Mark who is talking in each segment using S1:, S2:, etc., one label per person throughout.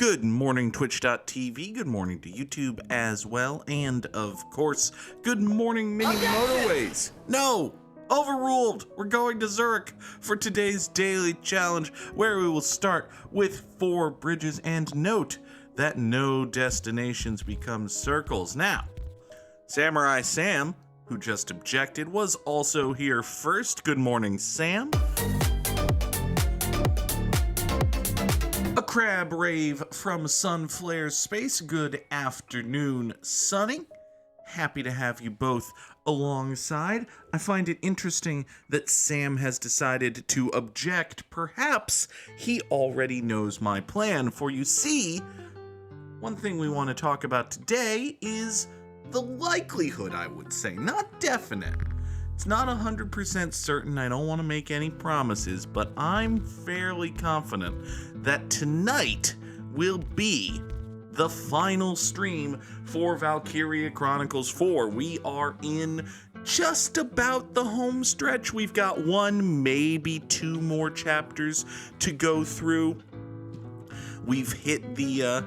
S1: Good morning, Twitch.tv. Good morning to YouTube as well. And, of course, good morning, Mini Motorways. No! Overruled! We're going to Zurich for today's daily challenge, where we will start with 4 bridges. And note that no destinations become circles. Now, Samurai Sam, who just objected, was also here first. Good morning, Sam. A crab rave from Sunflare's Space. Good afternoon, Sunny. Happy to have you both alongside. I find it interesting that Sam has decided to object. Perhaps he already knows my plan, for you see, one thing we want to talk about today is the likelihood, I would say, not definite. It's not 100% certain, I don't want to make any promises, but I'm fairly confident that tonight will be the final stream for Valkyria Chronicles 4. We are in just about the home stretch. We've got 1, maybe 2 more chapters to go through. We've hit the,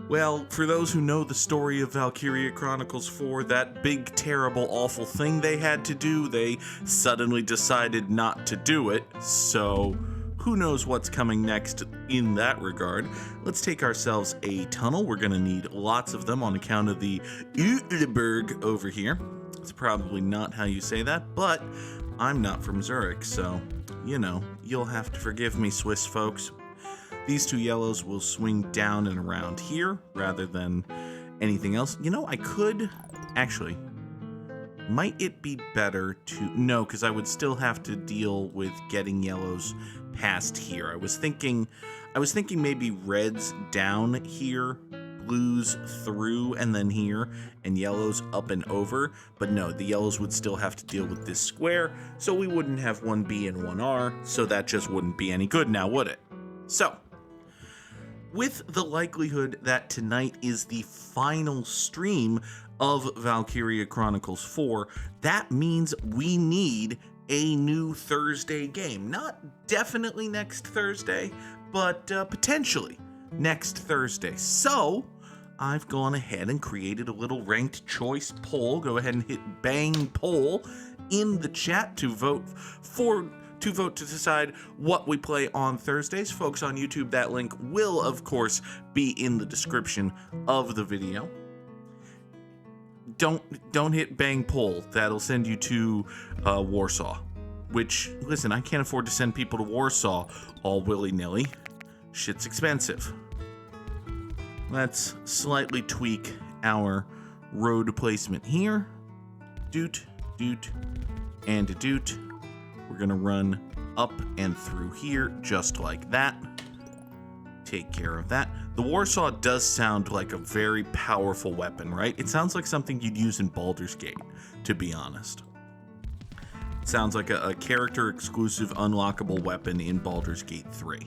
S1: well, for those who know the story of Valkyria Chronicles 4, that big, terrible, awful thing they had to do, they suddenly decided not to do it, so who knows what's coming next in that regard. Let's take ourselves a tunnel. We're going to need lots of them on account of the Uetliberg over here. It's probably not how you say that, but I'm not from Zurich, so, you know, you'll have to forgive me, Swiss folks. These 2 yellows will swing down and around here rather than anything else. You know, I could actually, might it be better to, no, because I would still have to deal with getting yellows past here. I was thinking maybe reds down here, blues through and then here, and yellows up and over. But no, the yellows would still have to deal with this square, so we wouldn't have 1B and 1R, so that just wouldn't be any good now, would it? So, with the likelihood that tonight is the final stream of Valkyria Chronicles 4, that means we need a new Thursday game. Not definitely next Thursday, but potentially next Thursday. So, I've gone ahead and created a little ranked choice poll. Go ahead and hit bang poll in the chat to vote to decide what we play on Thursdays. Folks on YouTube, that link will, of course, be in the description of the video. Don't hit bang poll. That'll send you to Warsaw. Which, listen, I can't afford to send people to Warsaw all willy-nilly. Shit's expensive. Let's slightly tweak our road placement here. Doot, doot, and a doot. We're gonna run up and through here just like that. Take care of that. The Warsaw does sound like a very powerful weapon, right? It sounds like something you'd use in Baldur's Gate, to be honest. It sounds like a character-exclusive unlockable weapon in Baldur's Gate 3.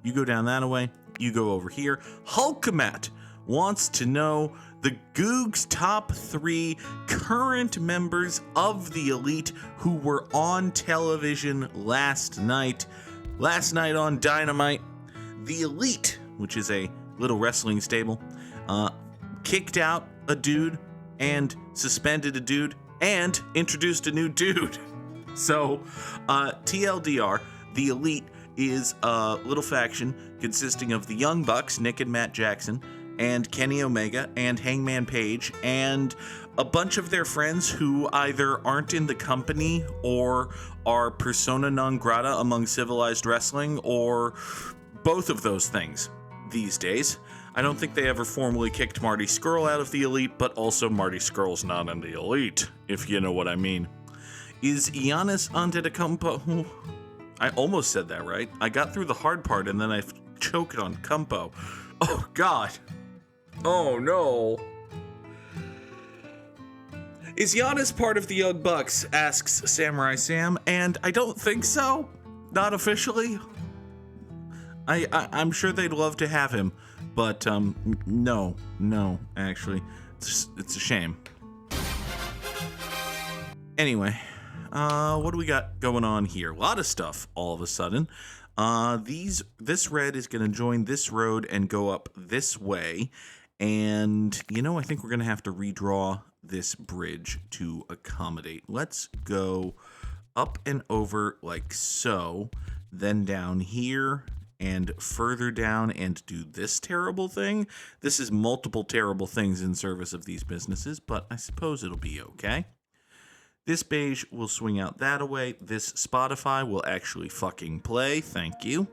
S1: You go down that way, you go over here. Hulkamat wants to know the Goog's top 3 current members of the Elite who were on television last night. Last night on Dynamite, the Elite, which is a little wrestling stable, kicked out a dude and suspended a dude and introduced a new dude. So, TLDR, the Elite is a little faction consisting of the Young Bucks, Nick and Matt Jackson, and Kenny Omega, and Hangman Page, and a bunch of their friends who either aren't in the company or are persona non grata among civilized wrestling, or both of those things these days. I don't think they ever formally kicked Marty Scurll out of the Elite, but also Marty Scurll's not in the Elite, if you know what I mean. Is Giannis Antetokounmpo... I almost said that right. I got through the hard part and then I choked on Kumpo. Oh, God. Oh, no. Is Giannis part of the Young Bucks? Asks Samurai Sam, and I don't think so. Not officially. I'm sure they'd love to have him, but no, actually. It's a shame. Anyway, what do we got going on here? A lot of stuff all of a sudden. This red is going to join this road and go up this way. And, I think we're going to have to redraw this bridge to accommodate. Let's go up and over like so, then down here and further down and do this terrible thing. This is multiple terrible things in service of these businesses, but I suppose it'll be okay. This beige will swing out that way. This Spotify will actually fucking play. Thank you.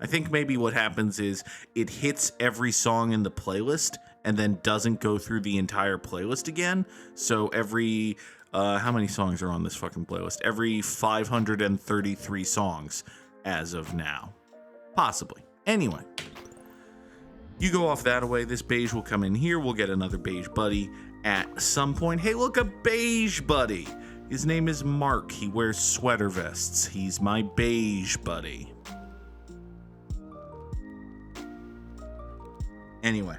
S1: I think maybe what happens is it hits every song in the playlist and then doesn't go through the entire playlist again. So every, how many songs are on this fucking playlist? Every 533 songs as of now. Possibly. Anyway, you go off that way. This beige will come in here. We'll get another beige buddy at some point. Hey, look, a beige buddy. His name is Mark. He wears sweater vests. He's my beige buddy. Anyway,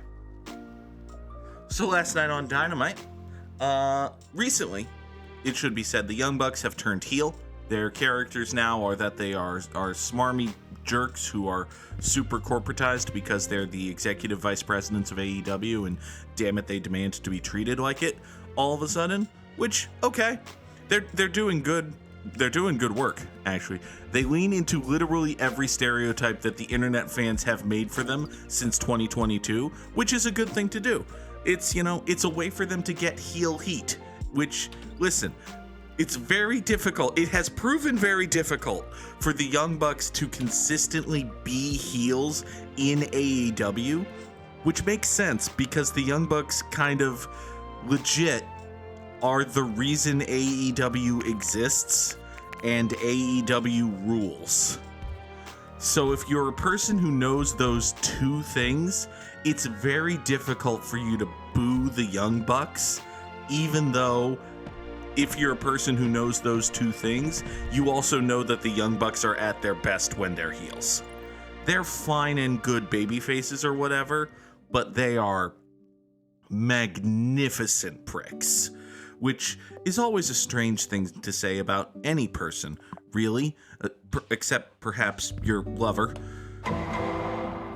S1: so last night on Dynamite, recently, it should be said, the Young Bucks have turned heel. Their characters now are that they are smarmy jerks who are super corporatized because they're the executive vice presidents of AEW, and damn it, they demand to be treated like it all of a sudden. Which, okay, they're doing good. They're doing good work, actually. They lean into literally every stereotype that the internet fans have made for them since 2022, which is a good thing to do. It's, it's a way for them to get heel heat, which, listen, it's very difficult. It has proven very difficult for the Young Bucks to consistently be heels in AEW, which makes sense because the Young Bucks kind of legit are the reason AEW exists and AEW rules. So if you're a person who knows those two things, it's very difficult for you to boo the Young Bucks, even though if you're a person who knows those two things, you also know that the Young Bucks are at their best when they're heels. They're fine and good baby faces or whatever, but they are magnificent pricks. Which is always a strange thing to say about any person, really, except perhaps your lover.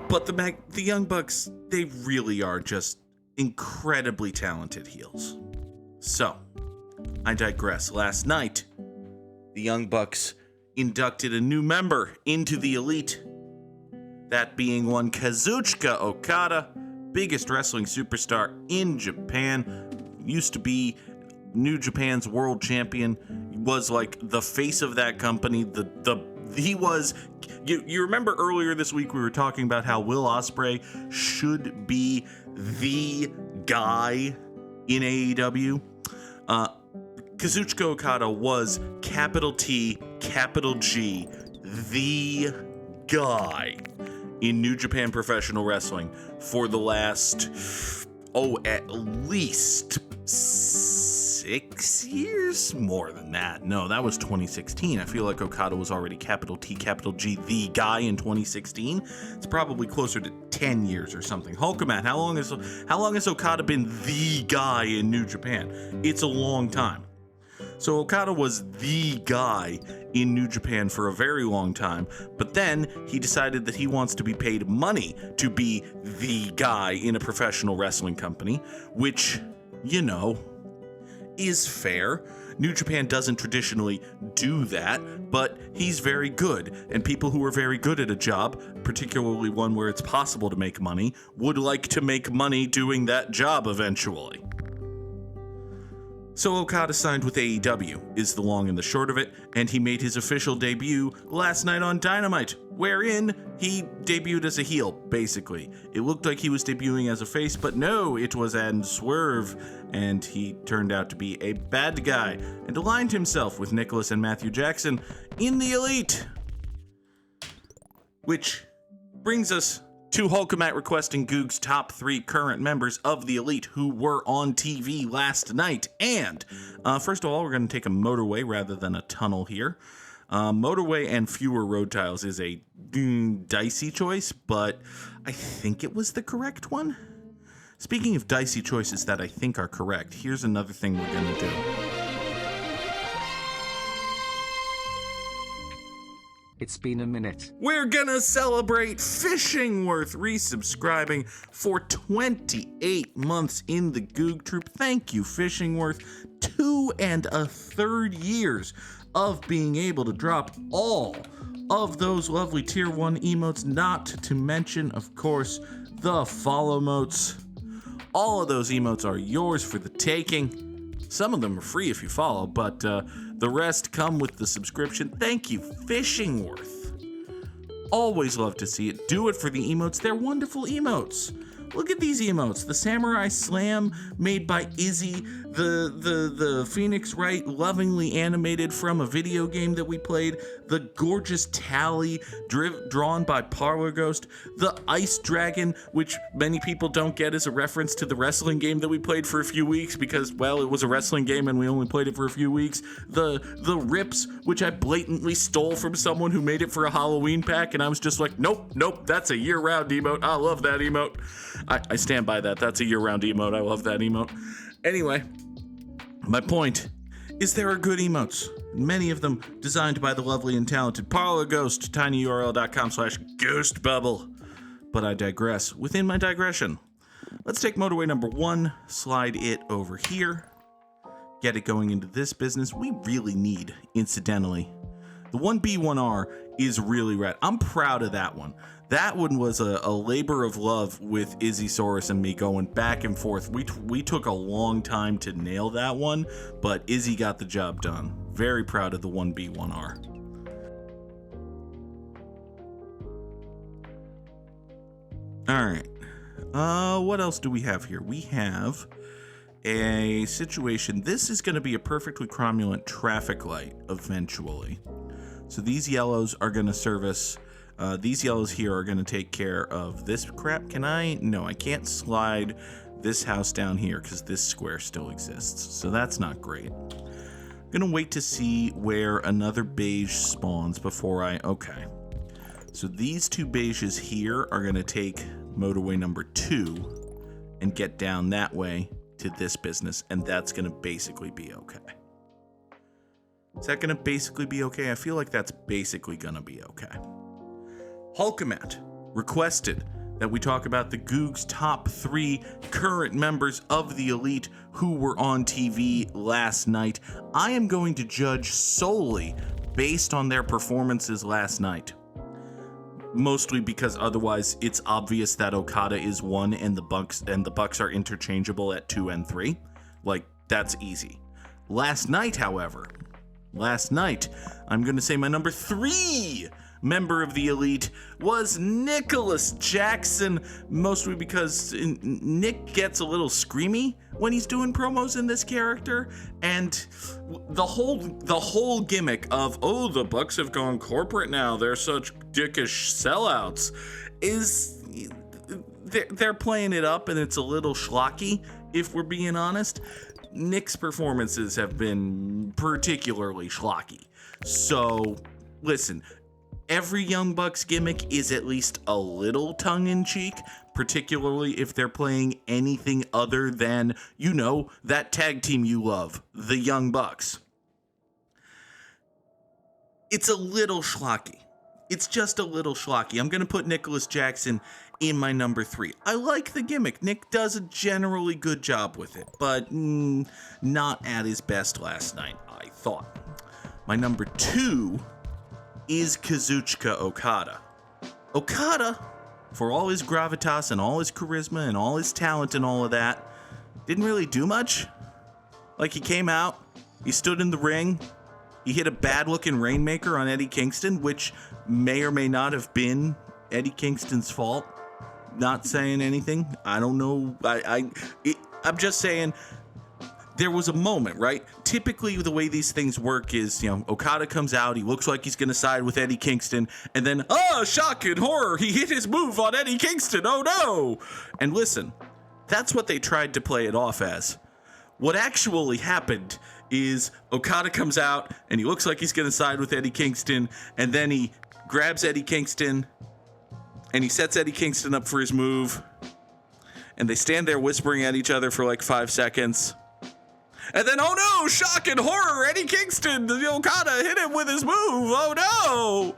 S1: But the Young Bucks, they really are just incredibly talented heels. So, I digress. Last night, the Young Bucks inducted a new member into the Elite. That being one Kazuchika Okada, biggest wrestling superstar in Japan, used to be New Japan's world champion, was like the face of that company. He was. You remember earlier this week we were talking about how Will Ospreay should be the guy in AEW. Kazuchika Okada was capital T, capital G, the guy in New Japan Professional Wrestling for the last, at least 6 years? More than that. No, that was 2016. I feel like Okada was already capital T, capital G, the guy in 2016. It's probably closer to 10 years or something. Hulkaman, how long has Okada been the guy in New Japan? It's a long time. So Okada was the guy in New Japan for a very long time, but then he decided that he wants to be paid money to be the guy in a professional wrestling company, which, is fair. New Japan doesn't traditionally do that, but he's very good, and people who are very good at a job, particularly one where it's possible to make money, would like to make money doing that job eventually. So Okada signed with AEW, is the long and the short of it, and he made his official debut last night on Dynamite, wherein he debuted as a heel, basically. It looked like he was debuting as a face, but no, it was an Swerve, and he turned out to be a bad guy, and aligned himself with Nicholas and Matthew Jackson in the Elite. Which brings us to Hulkamat requesting Goog's top 3 current members of the Elite who were on TV last night. And first of all, we're going to take a motorway rather than a tunnel here. Motorway and fewer road tiles is a dicey choice, but I think it was the correct one. Speaking of dicey choices that I think are correct, here's another thing we're going to do.
S2: It's been a minute.
S1: We're gonna celebrate Fishingworth resubscribing for 28 months in the Goog Troop. Thank you, Fishingworth. 2 1/3 years of being able to drop all of those lovely tier 1 emotes, not to mention, of course, the follow motes. All of those emotes are yours for the taking. Some of them are free if you follow, but the rest come with the subscription. Thank you, Fishingworth. Always love to see it. Do it for the emotes. They're wonderful emotes. Look at these emotes. The Samurai Slam made by Izzy. The Phoenix Wright lovingly animated from a video game that we played. The gorgeous Tally drawn by Parlor Ghost. The Ice Dragon, which many people don't get as a reference to the wrestling game that we played for a few weeks because, well, it was a wrestling game and we only played it for a few weeks. The Rips, which I blatantly stole from someone who made it for a Halloween pack, and I was just like, nope, that's a year-round emote. I love that emote. I stand by that. That's a year-round emote. I love that emote. Anyway, my point is there are good emotes. Many of them designed by the lovely and talented Parlor Ghost, tinyurl.com/ghostbubble. But I digress. Within my digression, let's take motorway number 1, slide it over here, get it going into this business. We really need, incidentally, the 1B1R is really rad. I'm proud of that one. That one was a labor of love with Izzy Saurus and me going back and forth. We took a long time to nail that one, but Izzy got the job done. Very proud of the 1B1R. Alright. What else do we have here? We have a situation. This is going to be a perfectly cromulent traffic light eventually. So these yellows are going to service... these yellows here are going to take care of this crap. Can I? No, I can't slide this house down here because this square still exists. So that's not great. I'm going to wait to see where another beige spawns before I... Okay. So these 2 beiges here are going to take motorway number 2 and get down that way to this business. And that's going to basically be okay. Is that going to basically be okay? I feel like that's basically going to be okay. Hulkamat requested that we talk about the Goog's top 3 current members of the Elite who were on TV last night. I am going to judge solely based on their performances last night. Mostly because otherwise it's obvious that Okada is 1 and the Bucks are interchangeable at 2 and 3. Like, that's easy. Last night, however, I'm going to say my number 3 member of the Elite was Nicholas Jackson, mostly because Nick gets a little screamy when he's doing promos in this character, and the whole gimmick of, oh, the Bucks have gone corporate now, they're such dickish sellouts, is they're playing it up and it's a little schlocky, if we're being honest. Nick's performances have been particularly schlocky. So, listen, every Young Bucks gimmick is at least a little tongue-in-cheek, particularly if they're playing anything other than, you know, that tag team you love, the Young Bucks. It's a little schlocky. It's just a little schlocky. I'm going to put Nicholas Jackson in my number 3. I like the gimmick. Nick does a generally good job with it, but not at his best last night, I thought. My number 2 is Kazuchika Okada. Okada, for all his gravitas and all his charisma and all his talent and all of that, didn't really do much. Like, he came out, he stood in the ring, he hit a bad-looking Rainmaker on Eddie Kingston, which may or may not have been Eddie Kingston's fault. Not saying anything. I don't know. I'm just saying there was a moment, right? Typically, the way these things work is, you know, Okada comes out, he looks like he's going to side with Eddie Kingston, and then, oh, shock and horror, he hit his move on Eddie Kingston, oh no! And listen, that's what they tried to play it off as. What actually happened is Okada comes out, and he looks like he's going to side with Eddie Kingston, and then he grabs Eddie Kingston, and he sets Eddie Kingston up for his move, and they stand there whispering at each other for like 5 seconds. And then, oh no, shock and horror, Eddie Kingston, Okada hit him with his move, oh no!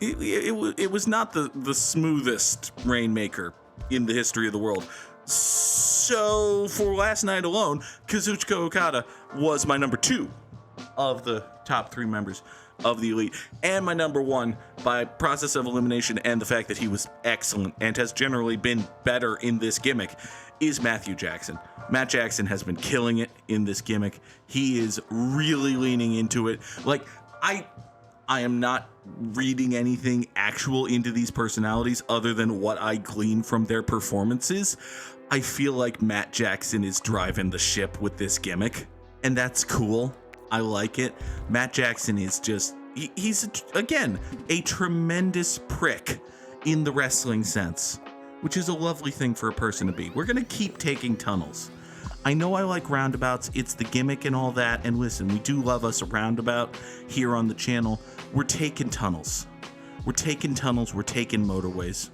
S1: it was not the smoothest Rainmaker in the history of the world. So for last night alone, Kazuchika Okada was my number 2 of the top 3 members of the Elite, and my number 1 by process of elimination, and the fact that he was excellent and has generally been better in this gimmick, is Matthew Jackson. Matt Jackson has been killing it in this gimmick. He is really leaning into it. Like, I am not reading anything actual into these personalities other than what I glean from their performances. I feel like Matt Jackson is driving the ship with this gimmick, and that's cool. I like it. Matt Jackson is just, he's again, a tremendous prick in the wrestling sense, which is a lovely thing for a person to be. We're going to keep taking tunnels. I know I like roundabouts. It's the gimmick and all that. And listen, we do love us a roundabout here on the channel. We're taking tunnels. We're taking tunnels. We're taking motorways.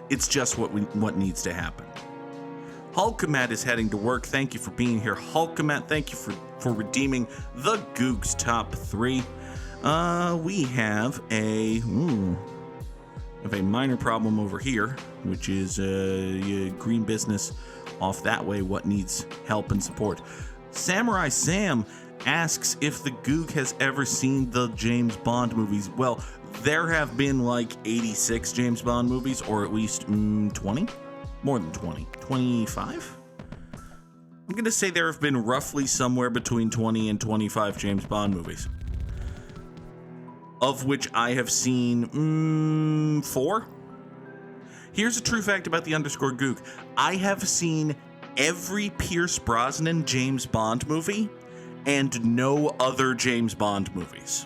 S1: It's just what needs to happen. Hulkamat is heading to work. Thank you for being here, Hulkamat. Thank you for redeeming the Goog's top 3. We have a minor problem over here, which is green business off that way. What needs help and support? Samurai Sam asks if the Goog has ever seen the James Bond movies. Well, there have been like 86 James Bond movies, or at least 20? More than 20. 25? I'm going to say there have been roughly somewhere between 20 and 25 James Bond movies, of which I have seen 4. Here's a true fact about the _Goog. I have seen every Pierce Brosnan James Bond movie and no other James Bond movies.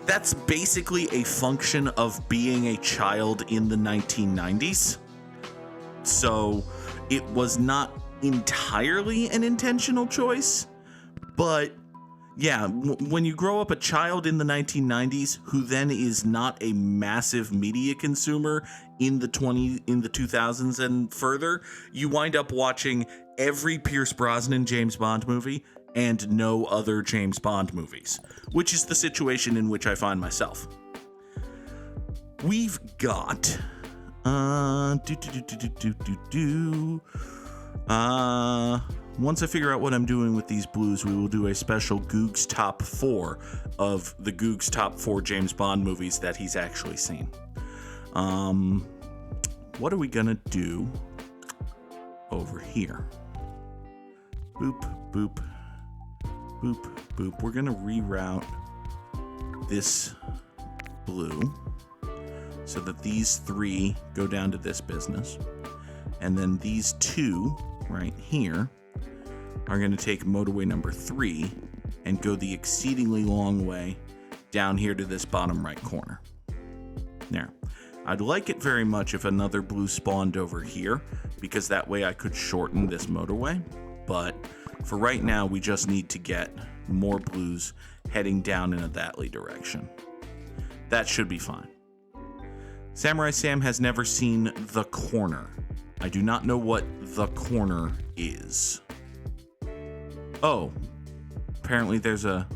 S1: That's basically a function of being a child in the 1990s. So it was not entirely an intentional choice, but yeah, when you grow up a child in the 1990s who then is not a massive media consumer in the 2000s and further, you wind up watching every Pierce Brosnan James Bond movie and no other James Bond movies, which is the situation in which I find myself. We've got once I figure out what I'm doing with these blues, we will do a special Goog's top 4 of the Goog's top 4 James Bond movies that he's actually seen. What are we gonna do over here? Boop, boop, boop, boop. We're gonna reroute this blue so that these 3 go down to this business, and then these 2 right here are going to take motorway number 3 and go the exceedingly long way down here to this bottom right corner. There. I'd like it very much if another blue spawned over here, because that way I could shorten this motorway, but for right now we just need to get more blues heading down in a that-ly direction. That should be fine. Samurai Sam has never seen The Corner. I do not know what The Corner is. Oh, apparently there's The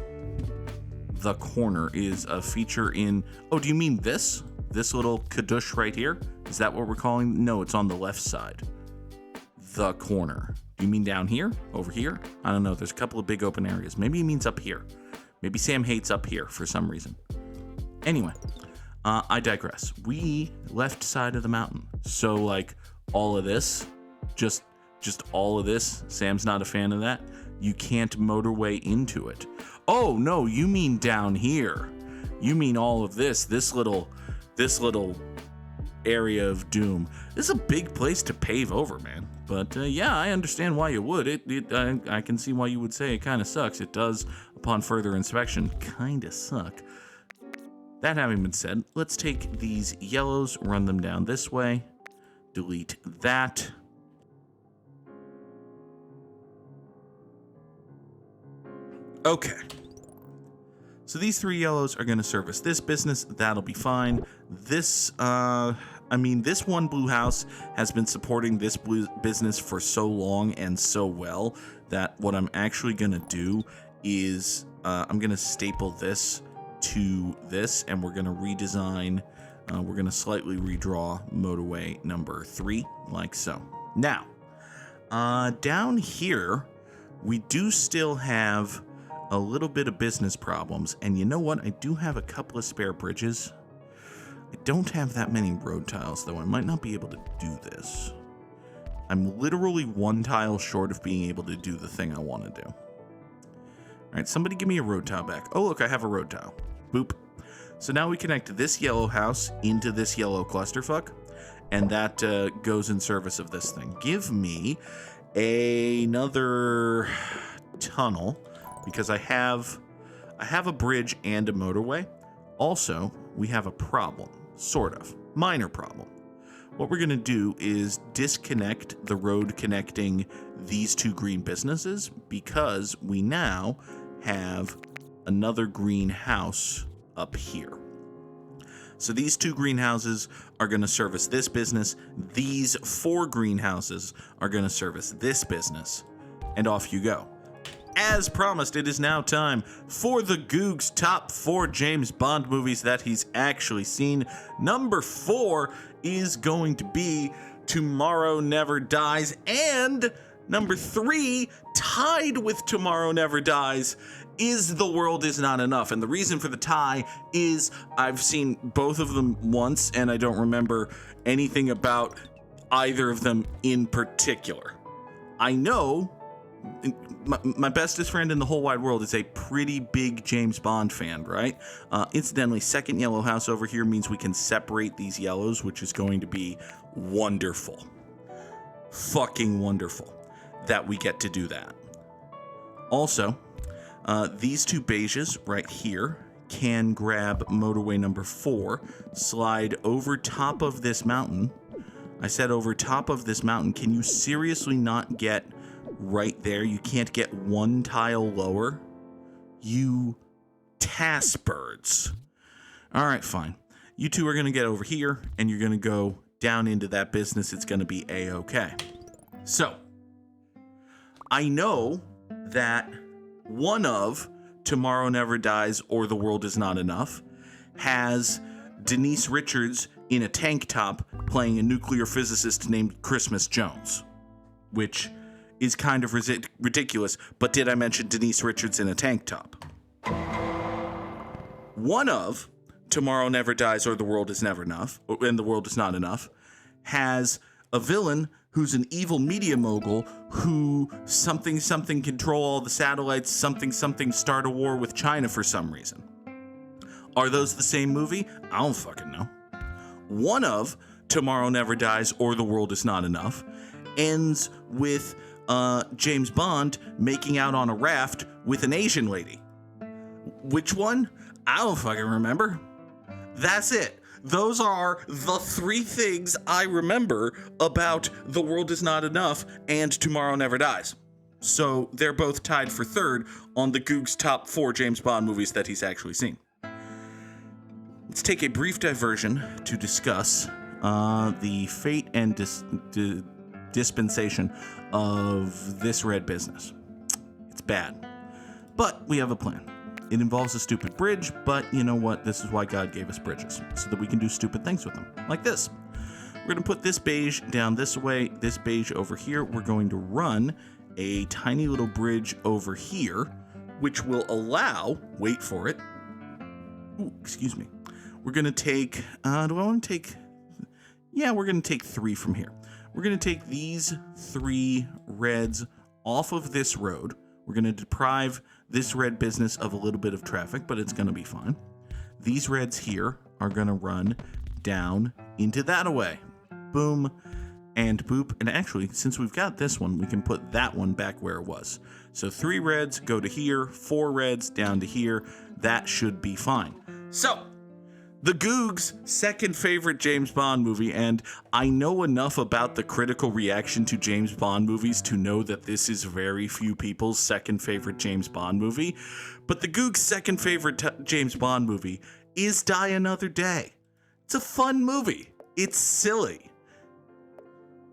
S1: Corner is a feature in... Oh, do you mean this? This little kadush right here? Is that what we're calling? No, it's on the left side. The Corner. Do you mean down here? Over here? I don't know. There's a couple of big open areas. Maybe he means up here. Maybe Sam hates up here for some reason. Anyway, I digress. We left side of the mountain. So, like, all of this, just all of this, Sam's not a fan of that. You can't motorway into it. Oh, no, you mean down here. You mean all of this little area of doom. This is a big place to pave over, man. But yeah, I understand why you would. I can see why you would say it kind of sucks. It does, upon further inspection, kind of suck. That having been said, let's take these yellows, run them down this way, delete that. Okay. So these 3 yellows are going to service this business. That'll be fine. This one blue house has been supporting this blue business for so long and so well that what I'm actually going to do is I'm going to staple this to this, and we're going to redesign, we're going to slightly redraw motorway number 3, like so. Now, down here, we do still have a little bit of business problems, and you know what? I do have a couple of spare bridges. I don't have that many road tiles, though. I might not be able to do this. I'm literally 1 tile short of being able to do the thing I want to do. All right, somebody give me a road tile back. Oh, look, I have a road tile. Boop. So now we connect this yellow house into this yellow clusterfuck, and that goes in service of this thing. Give me another tunnel, because I have a bridge and a motorway. Also, we have a problem, sort of, minor problem. What we're going to do is disconnect the road connecting these 2 green businesses, because we now have another green house up here. So these 2 greenhouses are going to service this business. These 4 greenhouses are going to service this business. And off you go. As promised, it is now time for the Goog's top 4 James Bond movies that he's actually seen. Number 4 is going to be Tomorrow Never Dies, and number 3, tied with Tomorrow Never Dies, is The World Is Not Enough. And the reason for the tie is I've seen both of them once, and I don't remember anything about either of them in particular. I know my bestest friend in the whole wide world is a pretty big James Bond fan, right? Incidentally, second yellow house over here means we can separate these yellows, which is going to be wonderful. Fucking wonderful that we get to do that. Also, these 2 beiges right here can grab motorway number 4, slide over top of this mountain. I said over top of this mountain. Can you seriously not get right there? You can't get 1 tile lower? You tassbirds. All right, fine. You 2 are going to get over here, and you're going to go down into that business. It's going to be A-okay. So, I know that one of Tomorrow Never Dies or The World Is Not Enough has Denise Richards in a tank top playing a nuclear physicist named Christmas Jones, which is kind of ridiculous, but did I mention Denise Richards in a tank top? One of Tomorrow Never Dies or The World Is Never Enough, and The World Is Not Enough, has a villain who's an evil media mogul who something control all the satellites, something start a war with China for some reason. Are those the same movie? I don't fucking know. One of Tomorrow Never Dies or The World Is Not Enough ends with James Bond making out on a raft with an Asian lady. Which one? I don't fucking remember. That's it. Those are the 3 things I remember about The World Is Not Enough and Tomorrow Never Dies. So they're both tied for 3rd on the Goog's top 4 James Bond movies that he's actually seen. Let's take a brief diversion to discuss the fate and dispensation of this red business. It's bad, but we have a plan. It involves a stupid bridge, but you know what? This is why God gave us bridges, so that we can do stupid things with them, like this. We're going to put this beige down this way, this beige over here. We're going to run a tiny little bridge over here, which will allow, wait for it. Ooh, excuse me. We're going to take, do I want to take, yeah, we're going to take 3 from here. We're going to take these 3 reds off of this road. We're going to deprive this red business of a little bit of traffic, but it's going to be fine. These reds here are going to run down into that away. Boom and boop. And actually, since we've got this one, we can put that one back where it was. So 3 reds go to here, 4 reds down to here. That should be fine. So, the Goog's second favorite James Bond movie, and I know enough about the critical reaction to James Bond movies to know that this is very few people's second favorite James Bond movie, but the Goog's second favorite James Bond movie is Die Another Day. It's a fun movie. It's silly.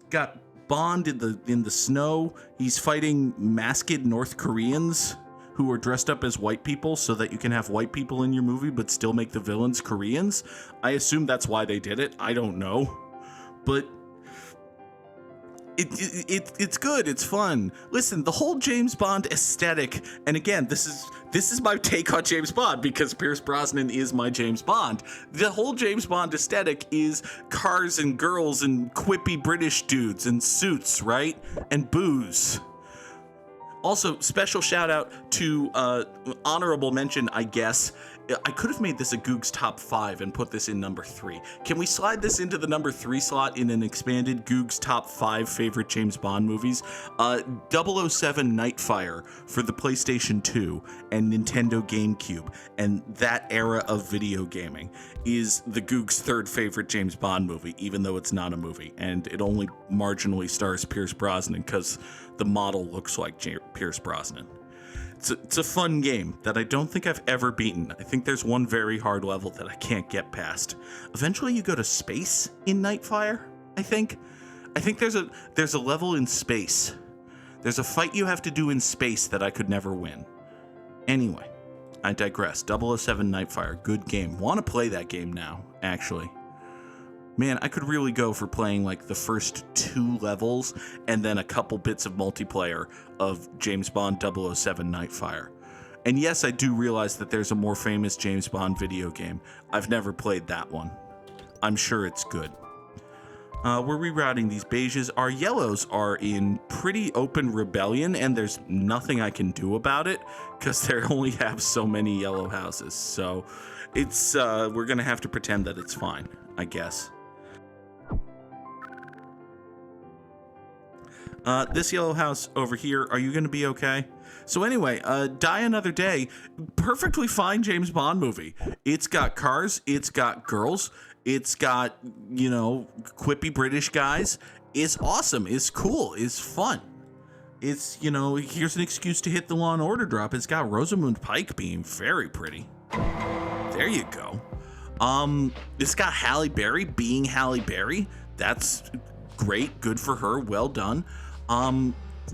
S1: Got Bond in the snow. He's fighting masked North Koreans who are dressed up as white people so that you can have white people in your movie but still make the villains Koreans. I assume that's why they did it. I don't know. But it's good. It's fun. Listen, the whole James Bond aesthetic, and again, this is my take on James Bond because Pierce Brosnan is my James Bond. The whole James Bond aesthetic is cars and girls and quippy British dudes and suits, right? And booze. Also, special shout out to honorable mention, I guess. I could have made this a Goog's top 5 and put this in number 3. Can we slide this into the number 3 slot in an expanded Goog's top 5 favorite James Bond movies? 007 Nightfire for the PlayStation 2 and Nintendo GameCube, and that era of video gaming is the Goog's 3rd favorite James Bond movie, even though it's not a movie, and it only marginally stars Pierce Brosnan because the model looks like Pierce Brosnan. It's a fun game that I don't think I've ever beaten. I think there's one very hard level that I can't get past. Eventually you go to space in Nightfire, I think. I think there's a level in space. There's a fight you have to do in space that I could never win. Anyway, I digress. 007 Nightfire, good game. Want to play that game now, actually. Man, I could really go for playing like the first 2 levels and then a couple bits of multiplayer of James Bond 007 Nightfire. And yes, I do realize that there's a more famous James Bond video game. I've never played that one. I'm sure it's good. We're rerouting these beiges. Our yellows are in pretty open rebellion, and there's nothing I can do about it because they only have so many yellow houses. So it's we're gonna have to pretend that it's fine, I guess. This yellow house over here, are you going to be okay? So anyway, Die Another Day, perfectly fine James Bond movie. It's got cars, it's got girls, it's got, quippy British guys. It's awesome, it's cool, it's fun. It's, here's an excuse to hit the Law and Order drop. It's got Rosamund Pike being very pretty. There you go. It's got Halle Berry being Halle Berry. That's great, good for her, well done.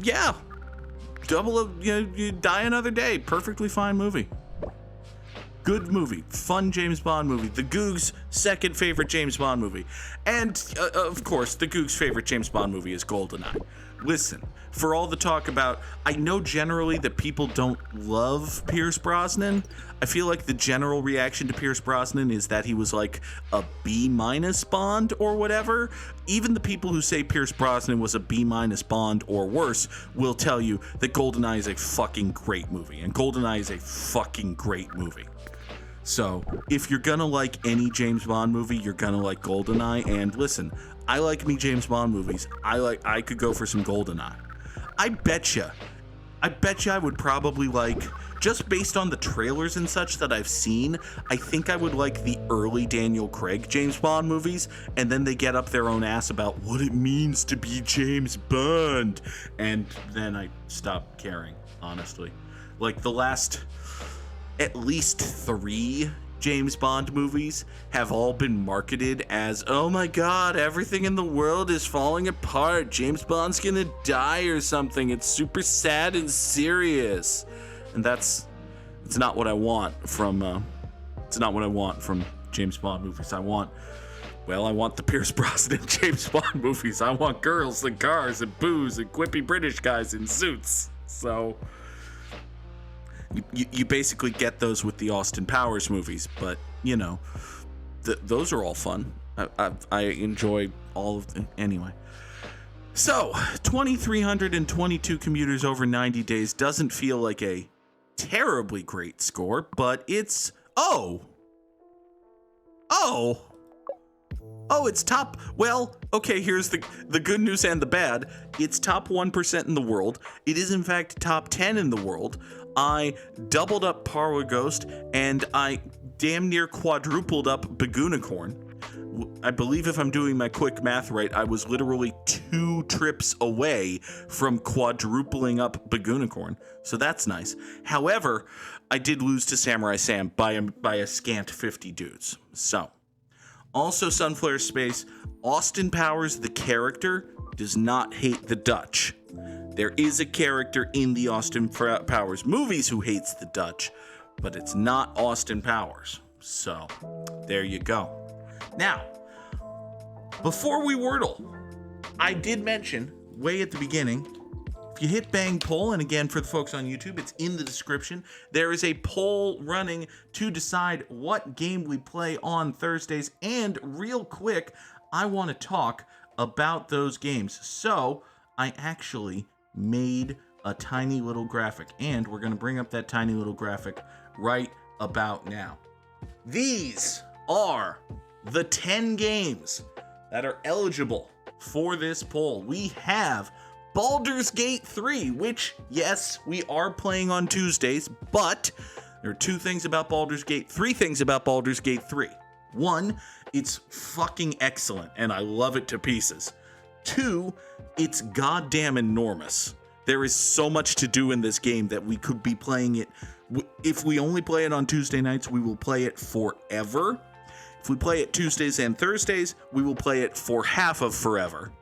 S1: Yeah, Die Another Day, perfectly fine movie. Good movie, fun James Bond movie. The Goog's 2nd favorite James Bond movie. And, of course, the Goog's favorite James Bond movie is GoldenEye. Listen, for all the talk about, I know generally that people don't love Pierce Brosnan. I feel like the general reaction to Pierce Brosnan is that he was like a B- Bond or whatever. Even the people who say Pierce Brosnan was a B- Bond or worse will tell you that GoldenEye is a fucking great movie. And GoldenEye is a fucking great movie. So, if you're gonna like any James Bond movie, you're gonna like GoldenEye. And listen, I like me James Bond movies. I could go for some GoldenEye. I betcha I would probably like, just based on the trailers and such that I've seen, I think I would like the early Daniel Craig James Bond movies, and then they get up their own ass about what it means to be James Bond. And then I stop caring, honestly. Like the last at least 3 James Bond movies have all been marketed as, oh my god, everything in the world is falling apart, James Bond's gonna die or something, it's super sad and serious. And it's not what I want from James Bond movies. I want the Pierce Brosnan James Bond movies. I want girls and cars and booze and quippy British guys in suits. So you basically get those with the Austin Powers movies, but those are all fun. I enjoy all of them anyway. So 2,322 commuters over 90 days doesn't feel like a terribly great score, but it's it's top. Well, okay, here's the good news and the bad. It's top 1% in the world. It is in fact top 10 in the world. I doubled up Parwa Ghost, and I damn near quadrupled up Bagunicorn. I believe if I'm doing my quick math right, I was literally 2 trips away from quadrupling up Bagunicorn, so that's nice. However, I did lose to Samurai Sam by a scant 50 dudes. So, also Sunflare Space, Austin Powers, the character, does not hate the Dutch. There is a character in the Austin Powers movies who hates the Dutch, but it's not Austin Powers. So, there you go. Now, before we wordle, I did mention way at the beginning, if you hit bang poll, and again for the folks on YouTube, it's in the description, there is a poll running to decide what game we play on Thursdays, and real quick, I want to talk about those games. So, I actually made a tiny little graphic, and we're going to bring up that tiny little graphic right about now. These are the 10 games that are eligible for this poll. We have Baldur's Gate 3, which, yes, we are playing on Tuesdays, but there are three things about Baldur's Gate 3. One, it's fucking excellent, and I love it to pieces. Two, it's goddamn enormous. There is so much to do in this game that we could be playing it. If we only play it on Tuesday nights, we will play it forever. If we play it Tuesdays and Thursdays, we will play it for half of forever.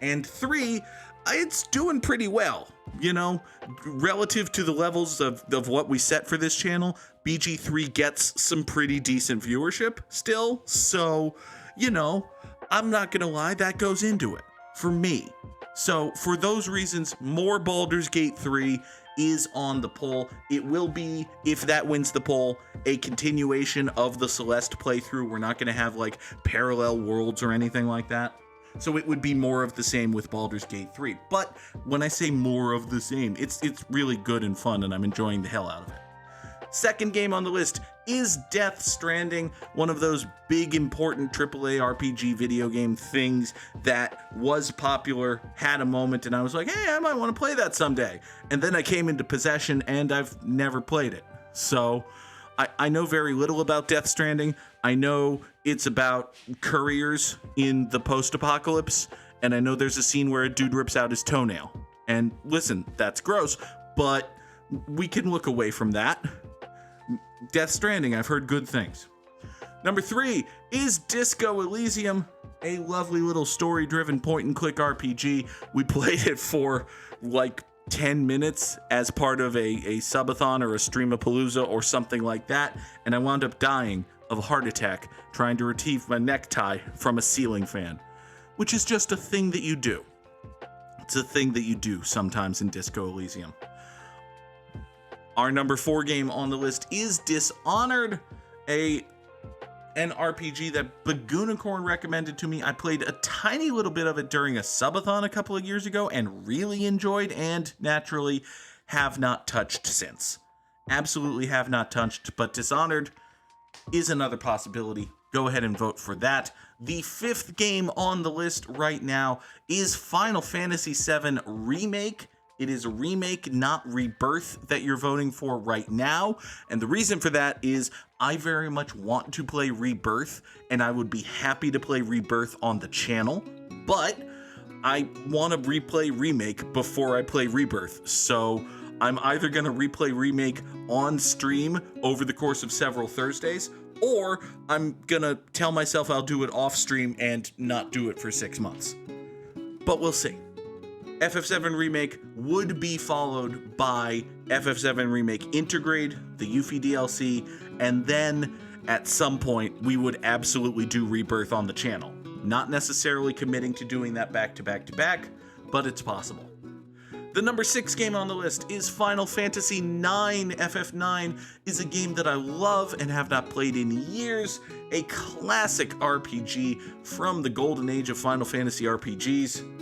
S1: And three, it's doing pretty well. You know, relative to the levels of what we set for this channel, BG3 gets some pretty decent viewership still. So, you know, I'm not gonna lie, that goes into it for me. So for those reasons, more Baldur's Gate 3 is on the poll. It will be, if that wins the poll, a continuation of the Celeste playthrough. We're not going to have like parallel worlds or anything like that. So it would be more of the same with Baldur's Gate 3. But when I say more of the same, it's really good and fun, and I'm enjoying the hell out of it. Second game on the list is Death Stranding, one of those big important AAA RPG video game things that was popular, had a moment, and I was like, hey, I might want to play that someday. And then I came into possession, and I've never played it. So I know very little about Death Stranding. I know it's about couriers in the post-apocalypse, and I know there's a scene where a dude rips out his toenail. And listen, that's gross, but we can look away from that. Death Stranding, I've heard good things. Number 3 is Disco Elysium, a lovely little story-driven point-and-click RPG. We played it for like 10 minutes as part of a subathon or a streamapalooza or something like that, and I wound up dying of a heart attack trying to retrieve my necktie from a ceiling fan, which is just a thing that you do. It's a thing that you do sometimes in Disco Elysium. Our number 4 game on the list is Dishonored, an RPG that Bagoonicorn recommended to me. I played a tiny little bit of it during a subathon a couple of years ago and really enjoyed, and naturally have not touched since. Absolutely have not touched, but Dishonored is another possibility. Go ahead and vote for that. The 5th game on the list right now is Final Fantasy VII Remake. It is a remake, not rebirth, that you're voting for right now. And the reason for that is I very much want to play Rebirth, and I would be happy to play Rebirth on the channel, but I want to replay Remake before I play Rebirth. So I'm either going to replay Remake on stream over the course of several Thursdays, or I'm going to tell myself I'll do it off stream and not do it for 6 months. But we'll see. FF7 Remake would be followed by FF7 Remake Intergrade, the Yuffie DLC, and then at some point we would absolutely do Rebirth on the channel. Not necessarily committing to doing that back to back to back, but it's possible. The number 6 game on the list is Final Fantasy IX. FF9 is a game that I love and have not played in years, a classic RPG from the golden age of Final Fantasy RPGs.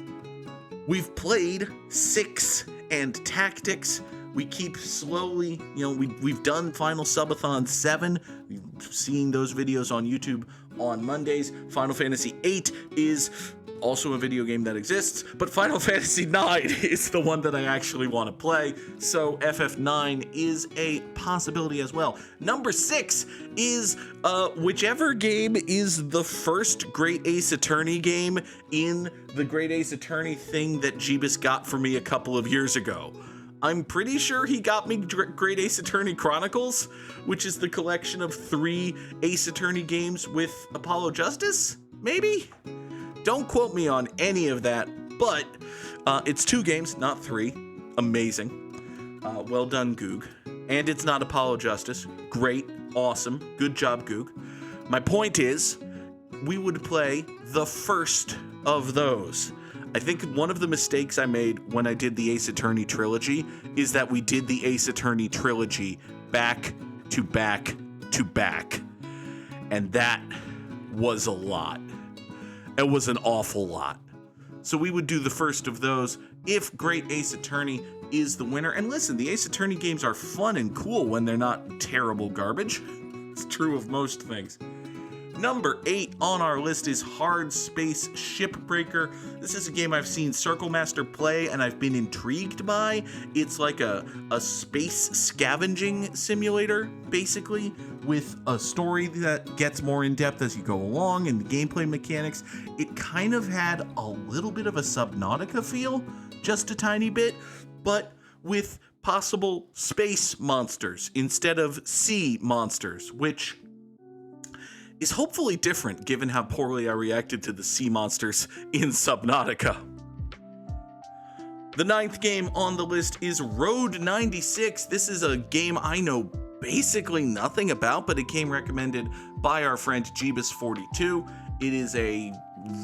S1: We've played 6 and Tactics. We keep slowly, we've done Final Subathon 7. Seeing those videos on YouTube on Mondays. Final Fantasy VIII is also a video game that exists, but Final Fantasy IX is the one that I actually want to play, so FF9 is a possibility as well. Number 6 is whichever game is the first Great Ace Attorney game in the Great Ace Attorney thing that Jeebus got for me a couple of years ago. I'm pretty sure he got me Great Ace Attorney Chronicles, which is the collection of 3 Ace Attorney games with Apollo Justice, maybe? Don't quote me on any of that, But it's 2 games, not 3. Amazing. Well done, Goog. And it's not Apollo Justice. Great. Awesome. Good job, Goog. My point is, we would play the first of those. I think one of the mistakes I made when I did the Ace Attorney trilogy is that we did the Ace Attorney trilogy back to back to back. And that was a lot. It was an awful lot. So we would do the first of those if Great Ace Attorney is the winner. And listen, the Ace Attorney games are fun and cool when they're not terrible garbage. It's true of most things. Number 8 on our list is Hard Space Shipbreaker. This is a game I've seen Circle Master play and I've been intrigued by. It's like a space scavenging simulator, basically, with a story that gets more in depth as you go along and the gameplay mechanics. It kind of had a little bit of a Subnautica feel, just a tiny bit, but with possible space monsters instead of sea monsters, which is hopefully different given how poorly I reacted to the sea monsters in Subnautica. The 9th game on the list is Road 96. This is a game I know basically nothing about, but it came recommended by our friend Jeebus42. It is a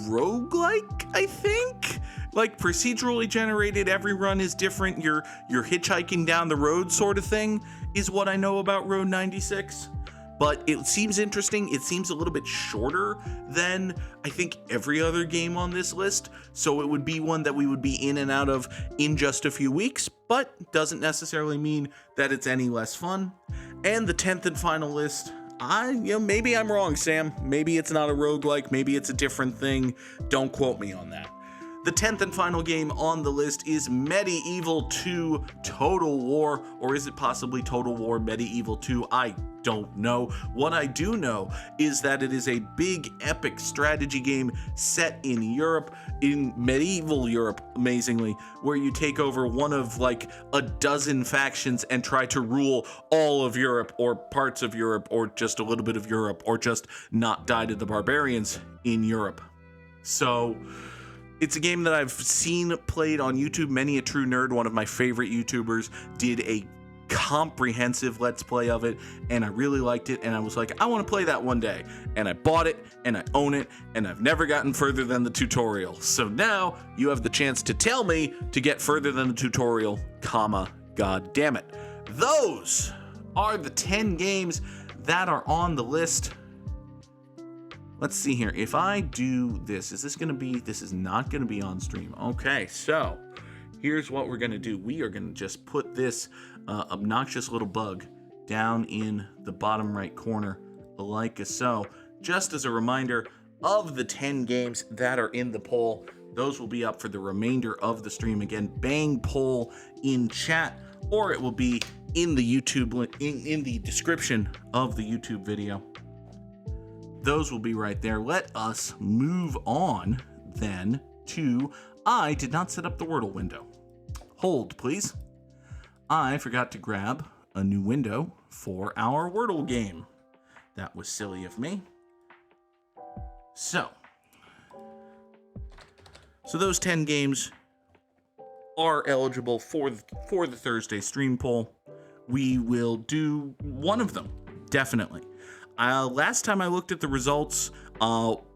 S1: roguelike, I think? Like procedurally generated, every run is different, you're hitchhiking down the road sort of thing, is what I know about Road 96. But it seems interesting. It seems a little bit shorter than I think every other game on this list. So it would be one that we would be in and out of in just a few weeks, but doesn't necessarily mean that it's any less fun. And the 10th and final list, maybe I'm wrong, Sam. Maybe it's not a roguelike. Maybe it's a different thing. Don't quote me on that. The 10th and final game on the list is Medieval 2 Total War, or is it possibly Total War Medieval 2? I don't know. What I do know is that it is a big epic strategy game set in Europe, in medieval Europe, amazingly, where you take over one of like a dozen factions and try to rule all of Europe or parts of Europe or just a little bit of Europe or just not die to the barbarians in Europe. So it's a game that I've seen played on YouTube. Many a True Nerd, one of my favorite YouTubers, did a comprehensive Let's Play of it, and I really liked it, and I was like, I want to play that one day. And I bought it, and I own it, and I've never gotten further than the tutorial. So now you have the chance to tell me to get further than the tutorial, god damn it. Those are the 10 games that are on the list. Let's see here. If I do this, this is not going to be on stream. Okay, so here's what we're going to do. We are going to just put this obnoxious little bug down in the bottom right corner like so. Just as a reminder of the 10 games that are in the poll, those will be up for the remainder of the stream. Again, bang poll in chat, or it will be in the YouTube link, in the description of the YouTube video. Those will be right there. Let us move on then to, I did not set up the Wordle window. Hold, please. I forgot to grab a new window for our Wordle game. That was silly of me. So those 10 games are eligible for the Thursday stream poll. We will do one of them, definitely. Last time I looked at the results,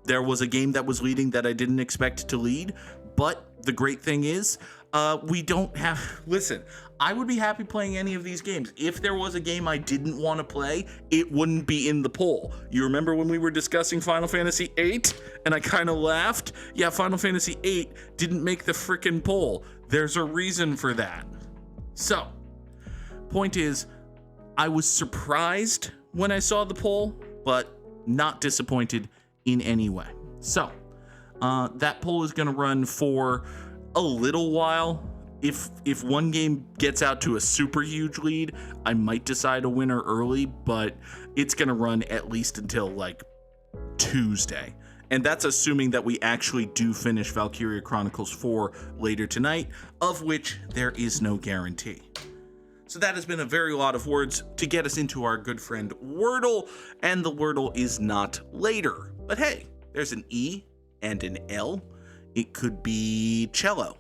S1: there was a game that was leading that I didn't expect to lead, but the great thing is, we don't have... Listen, I would be happy playing any of these games. If there was a game I didn't want to play, it wouldn't be in the poll. You remember when we were discussing Final Fantasy VIII, and I kind of laughed? Yeah, Final Fantasy VIII didn't make the frickin' poll. There's a reason for that. So, point is, I was surprised when I saw the poll, but not disappointed in any way. So, that poll is going to run for a little while. If one game gets out to a super huge lead, I might decide a winner early, but it's going to run at least until like Tuesday. And that's assuming that we actually do finish Valkyria Chronicles 4 later tonight, of which there is no guarantee. So that has been a very lot of words to get us into our good friend Wordle, and the Wordle is not later. But hey, there's an E and an L It could be cello.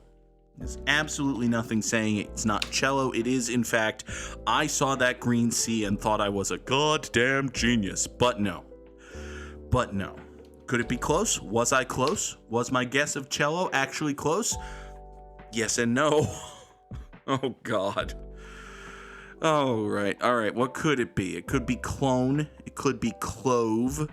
S1: There's absolutely nothing saying it's not cello. It is, in fact. I saw that green C and thought I was a goddamn genius, but no. But no. Could it be close? Was I close? Was my guess of cello actually close? Yes and no. Oh, God. Oh, right. All right. What could it be? It could be clone. It could be clove.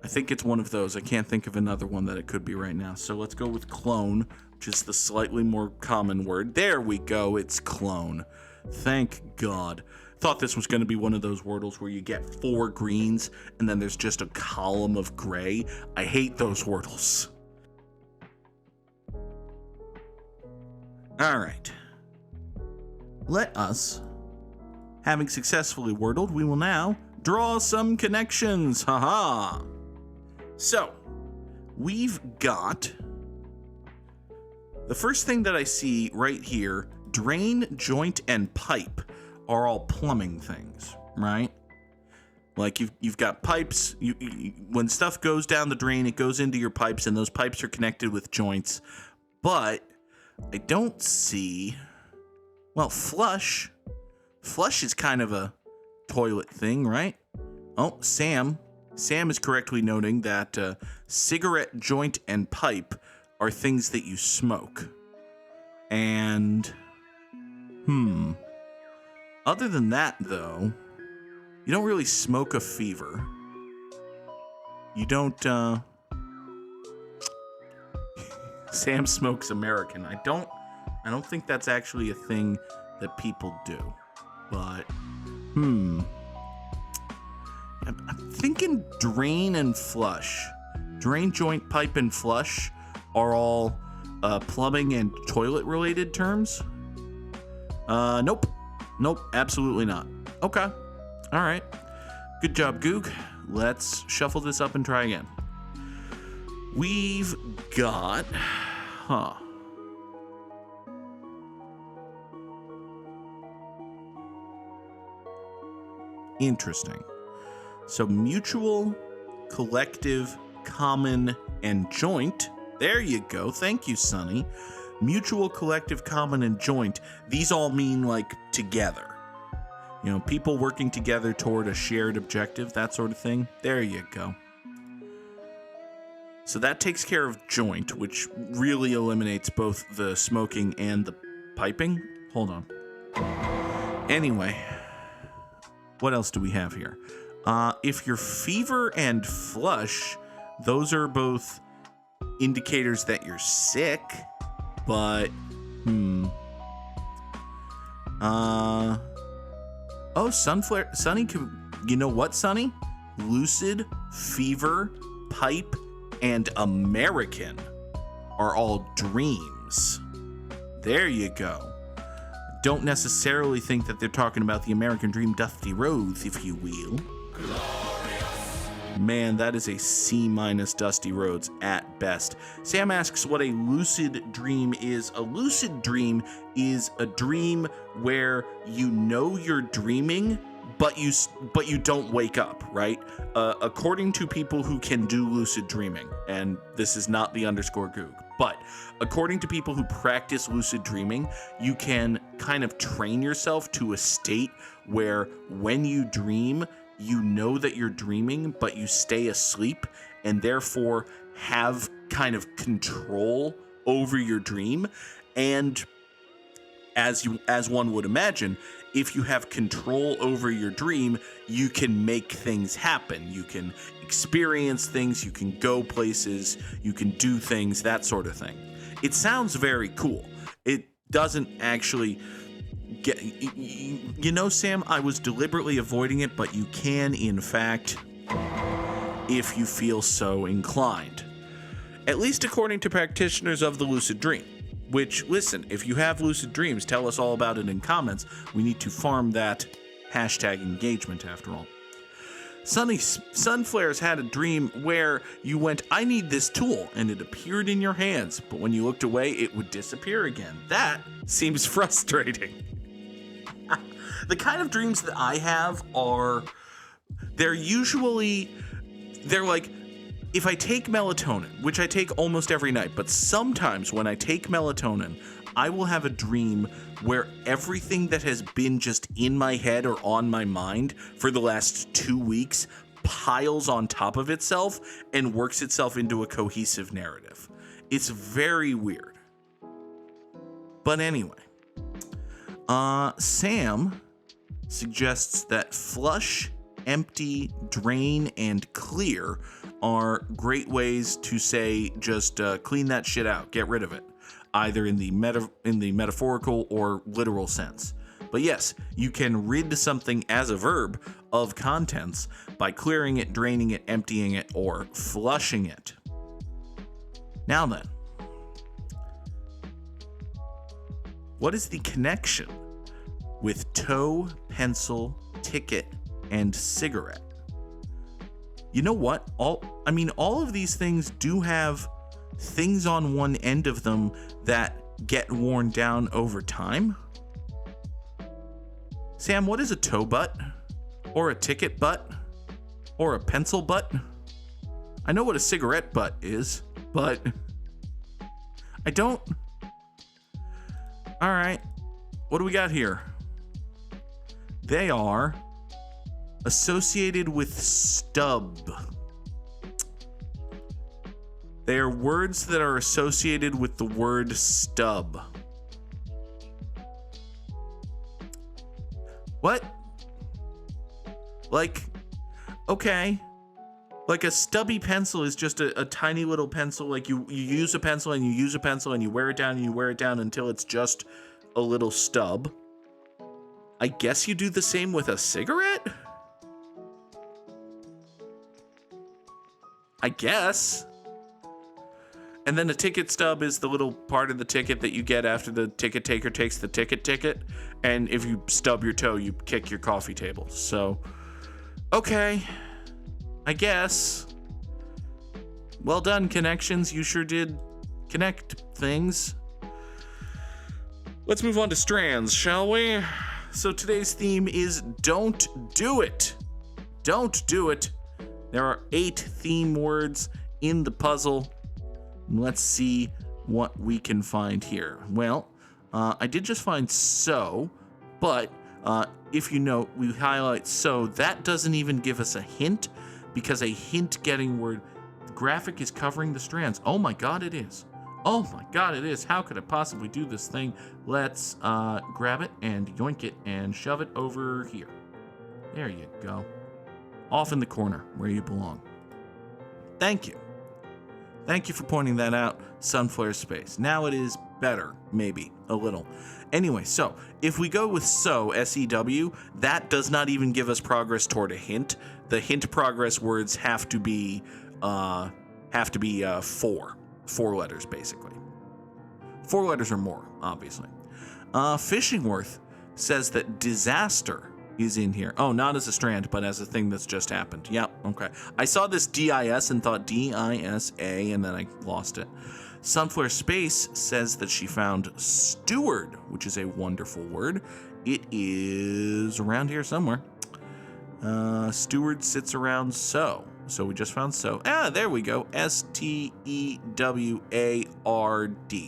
S1: I think it's one of those. I can't think of another one that it could be right now. So let's go with clone, which is the slightly more common word. There we go. It's clone. Thank God. Thought this was going to be one of those Wordles where you get 4 greens and then there's just a column of gray. I hate those Wordles. All right. Let us, having successfully Wordled, we will now draw some connections. Haha. So, we've got the first thing that I see right here, drain, joint, and pipe are all plumbing things, right? Like you've got pipes, when stuff goes down the drain, it goes into your pipes, and those pipes are connected with joints. But I don't see, well, flush. Flush is kind of a toilet thing, right? Oh, Sam is correctly noting that cigarette, joint, and pipe are things that you smoke. And, other than that, though, you don't really smoke a fever. You don't, Sam smokes American. I don't think that's actually a thing that people do. But, I'm thinking drain and flush. Drain, joint, pipe, and flush are all plumbing and toilet related terms. Nope, absolutely not. Okay, all right. Good job, Goog. Let's shuffle this up and try again. We've got, interesting. So mutual, collective, common, and joint. There you go. Thank you, Sonny. Mutual, collective, common, and joint. These all mean like together. You know, people working together toward a shared objective, that sort of thing. There you go. So that takes care of joint, which really eliminates both the smoking and the piping. Hold on. Anyway, what else do we have here? If you're fever and flush, those are both indicators that you're sick, but, Sonny, you know what, Sonny? Lucid, fever, pipe, and American are all dreams. There you go. Don't necessarily think that they're talking about the American dream Dusty Rhodes, if you will. Man, that is a C- Dusty Rhodes at best. Sam asks what a lucid dream is. A lucid dream is a dream where you know you're dreaming, but you don't wake up, right? According to people who can do lucid dreaming, and this is not the _Goog, but according to people who practice lucid dreaming, you can kind of train yourself to a state where when you dream, you know that you're dreaming, but you stay asleep and therefore have kind of control over your dream. And as one would imagine, if you have control over your dream, you can make things happen. You can experience things, you can go places, you can do things, that sort of thing. It sounds very cool. It doesn't actually get, you know, Sam, I was deliberately avoiding it, but you can, in fact, if you feel so inclined. At least according to practitioners of the lucid dream. Which, listen, if you have lucid dreams, tell us all about it in comments. We need to farm that hashtag engagement, after all. Sunflares had a dream where you went, I need this tool, and it appeared in your hands, but when you looked away, it would disappear again. That seems frustrating. The kind of dreams that I have are, they're like if I take melatonin, which I take almost every night, but sometimes when I take melatonin, I will have a dream where everything that has been just in my head or on my mind for the last 2 weeks piles on top of itself and works itself into a cohesive narrative. It's very weird. But anyway, Sam suggests that flush, empty, drain, and clear are great ways to say just clean that shit out, get rid of it, either in the metaphorical or literal sense. But yes, you can rid something as a verb of contents by clearing it, draining it, emptying it, or flushing it. Now then, what is the connection with toe, pencil, ticket, and cigarette? You know what? All of these things do have things on one end of them that get worn down over time. Sam, what is a toe butt? Or a ticket butt? Or a pencil butt? I know what a cigarette butt is, but I don't. All right, what do we got here? They are associated with stub. They are words that are associated with the word stub. What? Like, okay. Like a stubby pencil is just a tiny little pencil. Like you use a pencil and you use a pencil and you wear it down and you wear it down until it's just a little stub. I guess you do the same with a cigarette? I guess. And then a ticket stub is the little part of the ticket that you get after the ticket taker takes the ticket. And if you stub your toe, you kick your coffee table. So, okay. I guess. Well done, connections. You sure did connect things. Let's move on to strands, shall we? So today's theme is don't do it. Don't do it. There are 8 theme words in the puzzle. Let's see what we can find here. Well, I did just find so, but if you note, we highlight so. That doesn't even give us a hint, because a hint getting word, the graphic is covering the strands. Oh my God, it is. Oh my God, it is. How could I possibly do this thing? Let's grab it and yoink it and shove it over here. There you go. Off in the corner where you belong. Thank you. Thank you for pointing that out, Sunflare Space. Now it is better, maybe, a little. Anyway, so, if we go with so, S-E-W, that does not even give us progress toward a hint. The hint progress words have to be 4 letters, basically. 4 letters or more, obviously. Fishingworth says that disaster is in here. Oh, not as a strand, but as a thing that's just happened. Yep, okay. I saw this D-I-S and thought D-I-S-A, and then I lost it. Sunflare Space says that she found steward, which is a wonderful word. It is around here somewhere. Steward sits around so. So we just found so. Ah, there we go. S-T-E-W-A-R-D.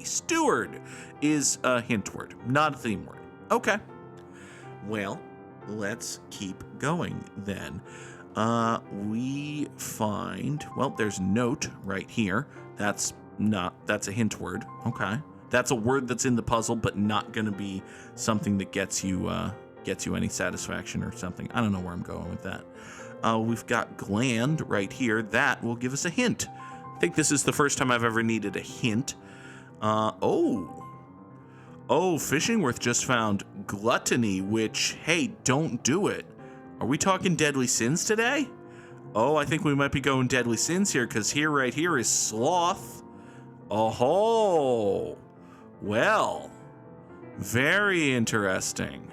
S1: Steward is a hint word, not a theme word. Okay. Well, let's keep going then. We find, well, there's note right here. That's a hint word. Okay. That's a word that's in the puzzle, but not going to be something that gets you any satisfaction or something. I don't know where I'm going with that. We've got gland right here. That will give us a hint. I think this is the first time I've ever needed a hint. Fishingworth just found gluttony, which, hey, don't do it. Are we talking deadly sins today? Oh, I think we might be going deadly sins here, because right here is sloth. Oh, well, very interesting.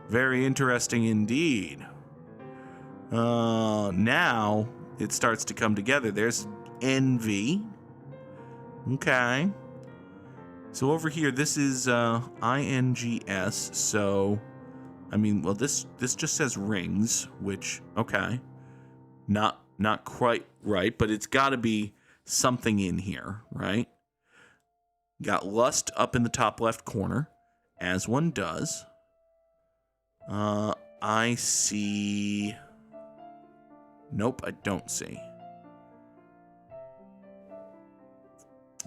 S1: Very interesting indeed. Now it starts to come together. There's envy. Okay. So over here, this is INGS. So, I mean, well, this just says rings, which, okay, not not quite right, but it's got to be something in here, right? Got Lust up in the top left corner, as one does. I see... Nope, I don't see.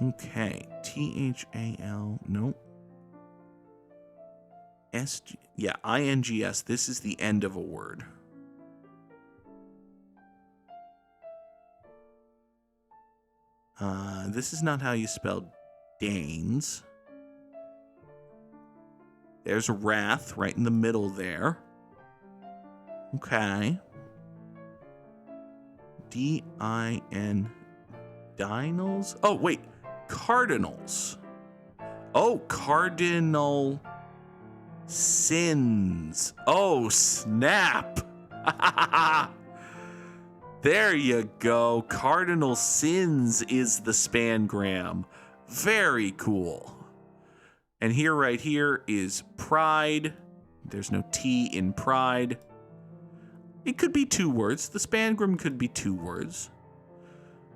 S1: Okay, T-H-A-L, nope. S-G, yeah, I-N-G-S, this is the end of a word. This is not how you spell Danes. There's Wrath right in the middle there. Okay. D-I-N... Dinals? Oh, wait. Cardinals. Oh, cardinal sins. Oh, snap. There you go. Cardinal sins is the spangram. Very cool. And here, right here, is pride. There's no T in pride. It could be 2 words. The spangram could be 2 words.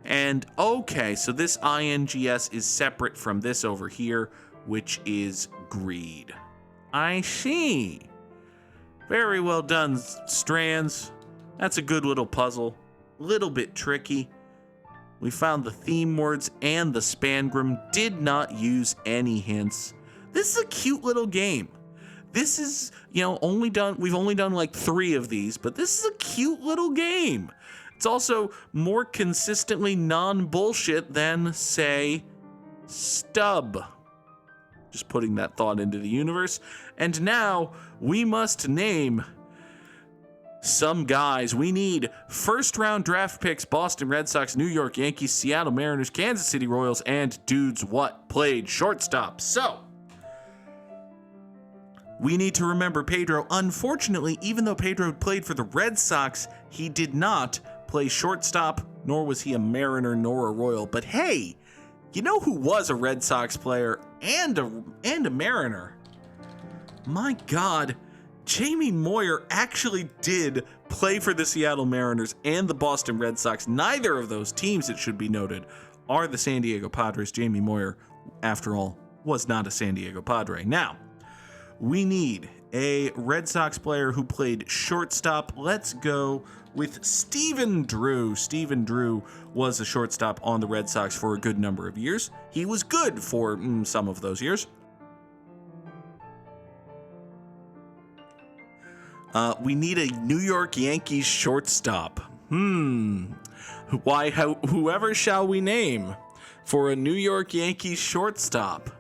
S1: And, okay, so this INGS is separate from this over here, which is greed. I see. Very well done, Strands. That's a good little puzzle. Little bit tricky. We found the theme words and the spangram. Did not use any hints. This is a cute little game. This is, we've only done like 3 of these, but this is a cute little game. It's also more consistently non-bullshit than, say, Stub. Just putting that thought into the universe. And now we must name some guys. We need first-round draft picks: Boston Red Sox, New York Yankees, Seattle Mariners, Kansas City Royals, and dudes what played shortstop. So we need to remember Pedro. Unfortunately, even though Pedro played for the Red Sox, he did not play shortstop, nor was he a Mariner nor a Royal. But hey, you know who was a Red Sox player and a Mariner? My God, Jamie Moyer actually did play for the Seattle Mariners and the Boston Red Sox. Neither of those teams, it should be noted, are the San Diego Padres. Jamie Moyer, after all, was not a San Diego Padre. Now, we need a Red Sox player who played shortstop. Let's go with Stephen Drew. Stephen Drew was a shortstop on the Red Sox for a good number of years. He was good for some of those years. We need a New York Yankees shortstop. Whoever shall we name for a New York Yankees shortstop?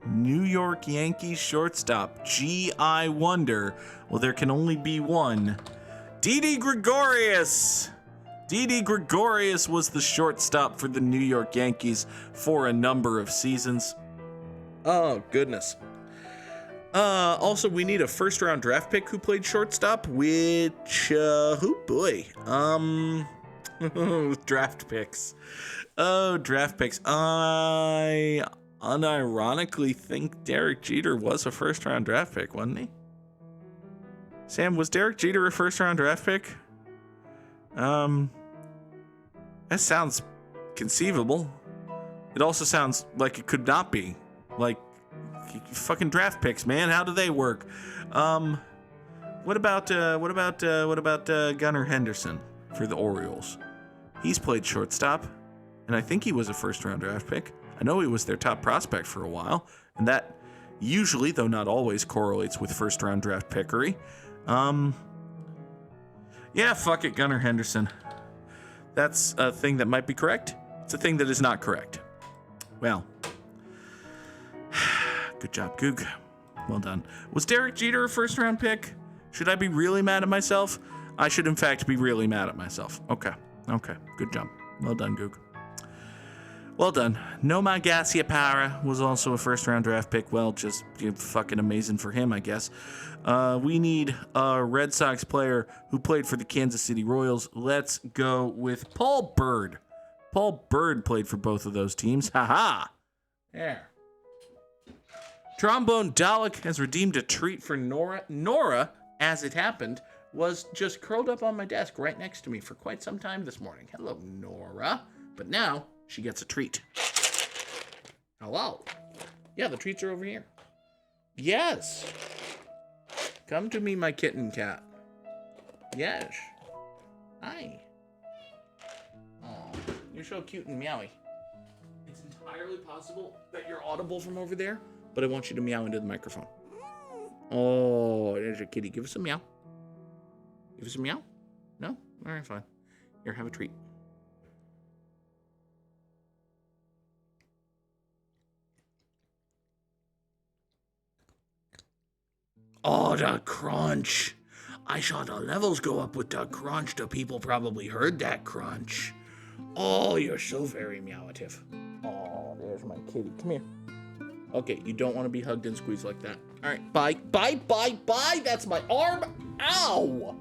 S1: New York Yankees shortstop. Gee, I wonder. Well, there can only be one. Didi Gregorius. Didi Gregorius was the shortstop for the New York Yankees for a number of seasons. Oh, goodness. Also, we need a first-round draft pick who played shortstop, which, oh boy. Draft picks. Oh, draft picks. I unironically think Derek Jeter was a first-round draft pick, wasn't he? Sam, was Derek Jeter a first-round draft pick? That sounds conceivable. It also sounds like it could not be. Like, fucking draft picks, man. How do they work? What about Gunnar Henderson for the Orioles? He's played shortstop, and I think he was a first-round draft pick. I know he was their top prospect for a while, and that usually, though not always, correlates with first-round draft pickery. Yeah, fuck it, Gunnar Henderson. That's a thing that might be correct. It's a thing that is not correct. Well, good job, Goog. Well done. Was Derek Jeter a first-round pick? Should I be really mad at myself? I should, in fact, be really mad at myself. Okay. Good job. Well done, Goog. Well done. Nomar Garciaparra was also a first-round draft pick. Well, just fucking amazing for him, I guess. We need a Red Sox player who played for the Kansas City Royals. Let's go with Paul Bird. Paul Bird played for both of those teams. Ha-ha! There. Trombone Dalek has redeemed a treat for Nora. Nora, as it happened, was just curled up on my desk right next to me for quite some time this morning. Hello, Nora. But now she gets a treat. Hello. Yeah, the treats are over here. Yes. Come to me, my kitten cat. Yes. Hi. Oh, you're so cute and meowy. It's entirely possible that you're audible from over there, but I want you to meow into the microphone. Oh, there's your kitty. Give us a meow. Give us a meow? No? All right, fine. Here, have a treat. Oh, the crunch. I saw the levels go up with the crunch. The people probably heard that crunch. Oh, you're so very meowative. Oh, there's my kitty. Come here. Okay, you don't want to be hugged and squeezed like that. All right, bye, bye, bye, bye. That's my arm. Ow.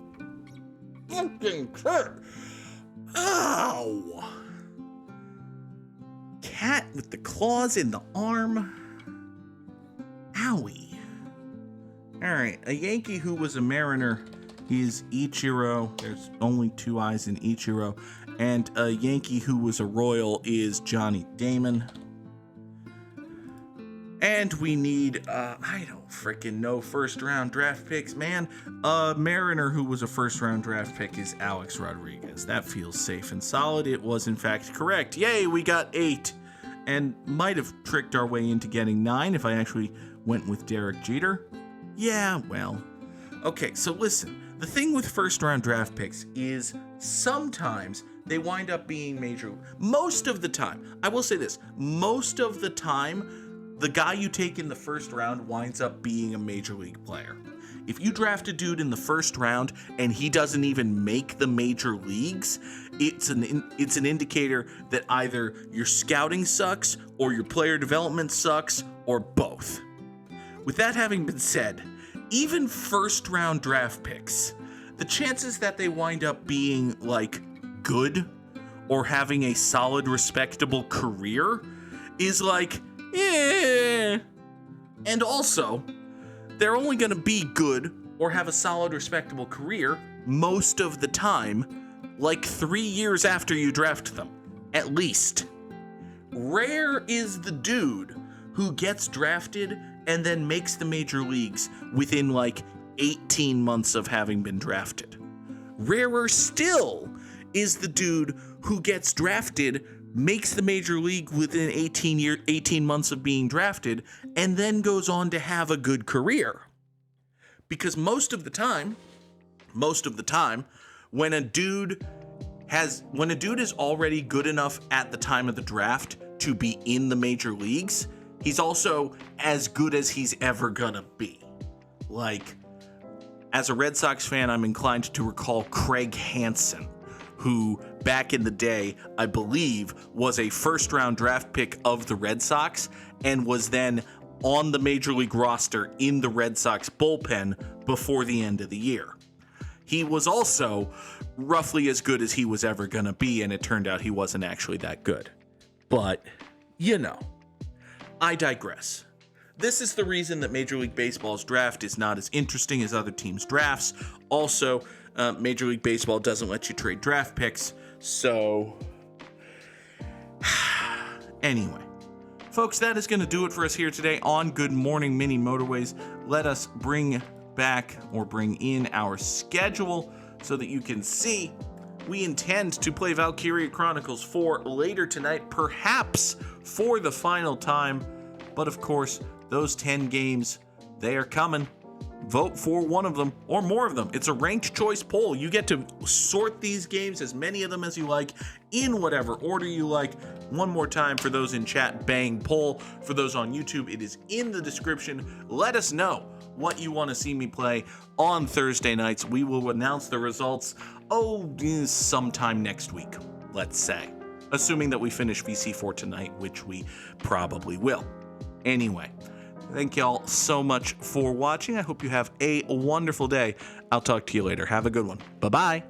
S1: Fucking hurt. Ow. Cat with the claws in the arm. Owie. All right, a Yankee who was a Mariner is Ichiro. There's only 2 eyes in Ichiro. And a Yankee who was a Royal is Johnny Damon. And we need, I don't freaking know, first round draft picks, man. A Mariner who was a first round draft pick is Alex Rodriguez. That feels safe and solid. It was, in fact, correct. Yay, we got 8. And might have tricked our way into getting 9 if I actually went with Derek Jeter. Yeah, well. Okay, so listen. The thing with first round draft picks is sometimes they wind up being major. Most of the time, I will say this, most of the time, the guy you take in the first round winds up being a major league player. If you draft a dude in the first round and he doesn't even make the major leagues, it's an indicator that either your scouting sucks or your player development sucks or both. With that having been said, even first round draft picks, the chances that they wind up being like good or having a solid, respectable career is like, eh. And also, they're only going to be good or have a solid, respectable career most of the time, like 3 years after you draft them, at least. Rare is the dude who gets drafted and then makes the major leagues within like 18 months of having been drafted. Rarer still is the dude who gets drafted, makes the major league within 18 months of being drafted, and then goes on to have a good career. Because most of the time, when a dude is already good enough at the time of the draft to be in the major leagues, he's also as good as he's ever gonna be. Like, as a Red Sox fan, I'm inclined to recall Craig Hansen, who back in the day, I believe, was a first-round draft pick of the Red Sox and was then on the major league roster in the Red Sox bullpen before the end of the year. He was also roughly as good as he was ever gonna be, and it turned out he wasn't actually that good. But, you know, I digress. This is the reason that Major League Baseball's draft is not as interesting as other teams' drafts. Also, Major League Baseball doesn't let you trade draft picks, so... Anyway, folks, that is going to do it for us here today on Good Morning Mini Motorways. Let us bring in our schedule so that you can see we intend to play Valkyria Chronicles 4 later tonight, perhaps for the final time. But of course, those 10 games, they are coming. Vote for one of them or more of them. It's a ranked choice poll. You get to sort these games, as many of them as you like, in whatever order you like. One more time for those in chat, bang poll. For those on YouTube, it is in the description. Let us know what you want to see me play on Thursday nights. We will announce the results, sometime next week, let's say. Assuming that we finish VC4 tonight, which we probably will. Anyway, thank y'all so much for watching. I hope you have a wonderful day. I'll talk to you later. Have a good one. Bye-bye.